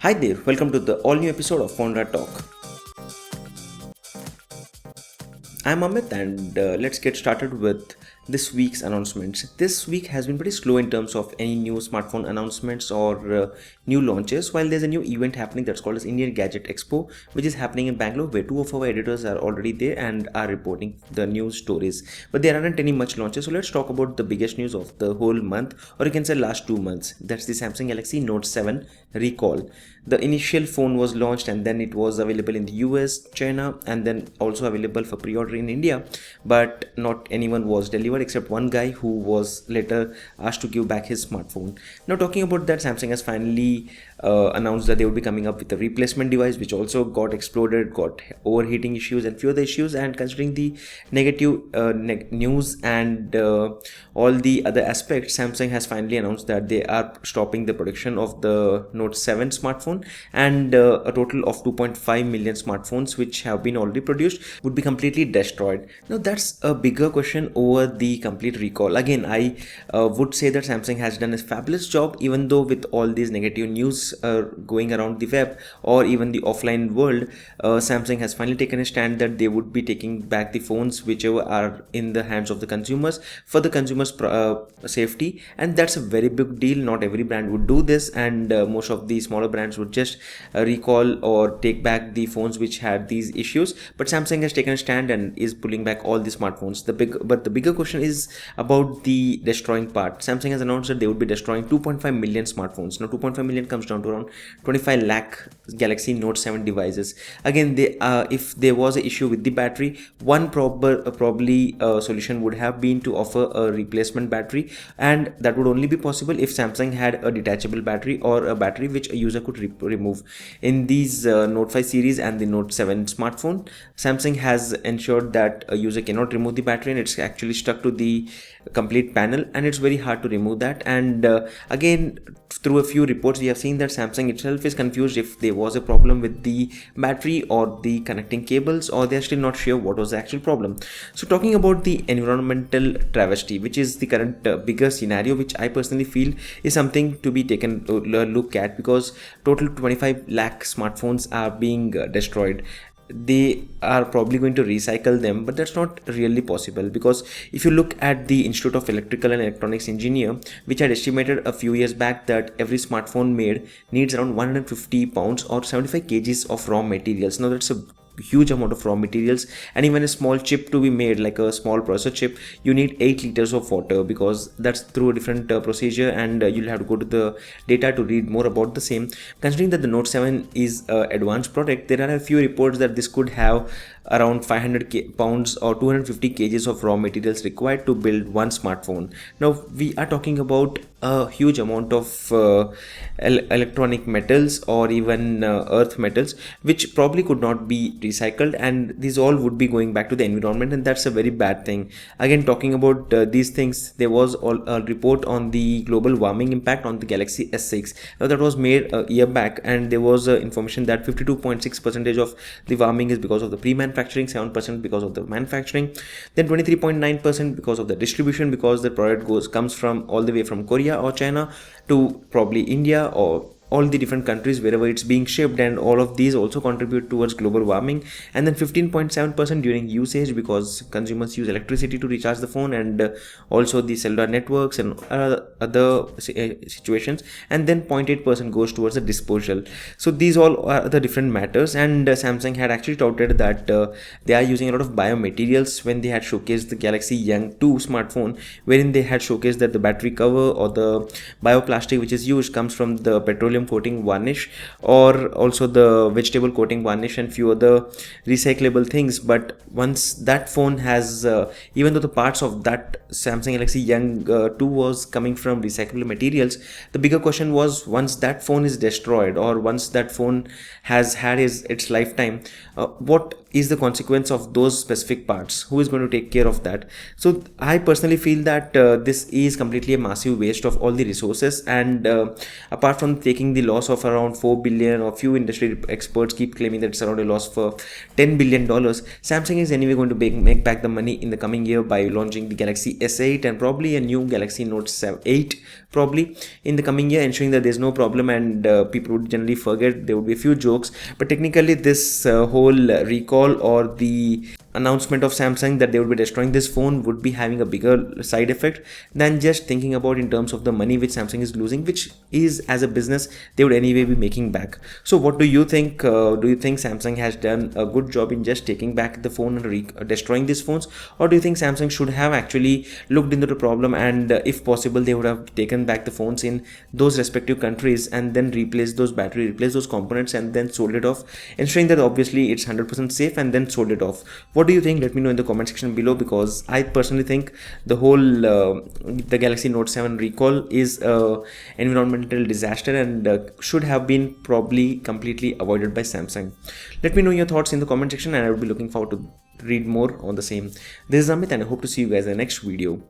Hi there, welcome to the all new episode of Fonda Talk. I'm Amit and let's get started with this week's announcements. This week has been pretty slow in terms of any new smartphone announcements or new launches. While there's a new event happening that's called as Indian Gadget Expo, which is happening in Bangalore, where two of our editors are already there and are reporting the news stories. But there aren't any much launches, so let's talk about the biggest news of the whole month, or you can say last 2 months. That's the Samsung Galaxy Note 7 recall. The initial phone was launched and then it was available in the US, China, and then also available for pre-order in India, but not anyone was delivered except one guy who was later asked to give back his smartphone. Now, talking about that, Samsung has finally announced that they would be coming up with a replacement device, which also got exploded, got overheating issues and few other issues. And considering the negative news and all the other aspects, Samsung has finally announced that they are stopping the production of the Note 7 smartphone, and a total of 2.5 million smartphones which have been already produced would be completely destroyed. Now, that's a bigger question over the complete recall. Again, I would say that Samsung has done a fabulous job, even though with all these negative news going around the web or even the offline world, Samsung has finally taken a stand that they would be taking back the phones whichever are in the hands of the consumers for the consumers safety, and that's a very big deal. Not every brand would do this, and most of the smaller brands would just recall or take back the phones which had these issues. But Samsung has taken a stand and is pulling back all the smartphones. The bigger question is about the destroying part. Samsung has announced that they would be destroying 2.5 million smartphones. Now, 2.5 million comes down to around 25 lakh Galaxy Note 7 devices. Again, if there was an issue with the battery, one probably solution would have been to offer a replacement battery, and that would only be possible if Samsung had a detachable battery or a battery which a user could remove. In these Note 5 series and the Note 7 smartphone, Samsung has ensured that a user cannot remove the battery and it's actually stuck to the complete panel, and it's very hard to remove that. And again, through a few reports we have seen that Samsung itself is confused if there was a problem with the battery or the connecting cables, or they're still not sure what was the actual problem. So, talking about the environmental travesty, which is the current bigger scenario, which I personally feel is something to be taken to look at, because total 25 lakh smartphones are being destroyed. They are probably going to recycle them, but that's not really possible, because if you look at the Institute of Electrical and Electronics Engineer, which had estimated a few years back that every smartphone made needs around 150 pounds or 75 kgs of raw materials. Now, that's a huge amount of raw materials, and even a small chip to be made, like a small processor chip, you need 8 liters of water, because that's through a different procedure, and you'll have to go to the data to read more about the same. Considering that the Note 7 is an advanced product, there are a few reports that this could have around 500 pounds or 250 kgs of raw materials required to build one smartphone. Now, we are talking about a huge amount of electronic metals or even earth metals, which probably could not be recycled, and these all would be going back to the environment, and that's a very bad thing. Again, talking about these things, there was a report on the global warming impact on the Galaxy S6. Now, that was made a year back, and there was information that 52.6% of the warming is because of the pre-manufacturing, 7% because of the manufacturing, then 23.9% because of the distribution, because the product comes from all the way from Korea or China to probably India or all the different countries wherever it's being shipped, and all of these also contribute towards global warming. And then 15.7% during usage, because consumers use electricity to recharge the phone, and also the cellular networks and other situations. And then 0.8% goes towards the disposal. So these all are the different matters, and Samsung had actually touted that they are using a lot of biomaterials when they had showcased the Galaxy Young 2 smartphone, wherein they had showcased that the battery cover or the bioplastic which is used comes from the petroleum coating varnish, or also the vegetable coating varnish, and few other recyclable things. But once that phone has even though the parts of that Samsung Galaxy Young 2 was coming from recyclable materials, the bigger question was, once that phone is destroyed or once that phone has had its lifetime, what is the consequence of those specific parts? Who is going to take care of that? So I personally feel that this is completely a massive waste of all the resources, and apart from taking taking the loss of around 4 billion, or few industry experts keep claiming that it's around a loss for $10 billion. Samsung is anyway going to make back the money in the coming year by launching the Galaxy S8 and probably a new Galaxy Note 8 probably in the coming year, ensuring that there's no problem, and people would generally forget. There would be a few jokes, but technically this whole recall or the announcement of Samsung that they would be destroying this phone would be having a bigger side effect than just thinking about in terms of the money which Samsung is losing, which is, as a business, they would anyway be making back. So what do you think? Do you think Samsung has done a good job in just taking back the phone and destroying these phones, or do you think Samsung should have actually looked into the problem, and if possible they would have taken back the phones in those respective countries and then replaced those those components and then sold it off, ensuring that obviously it's 100% safe, and then sold it off? What do you think? Let me know in the comment section below, because I personally think the whole the Galaxy Note 7 recall is a environmental disaster and should have been probably completely avoided by Samsung. Let me know your thoughts in the comment section, and I will be looking forward to read more on the same. This is Amit, and I hope to see you guys in the next video.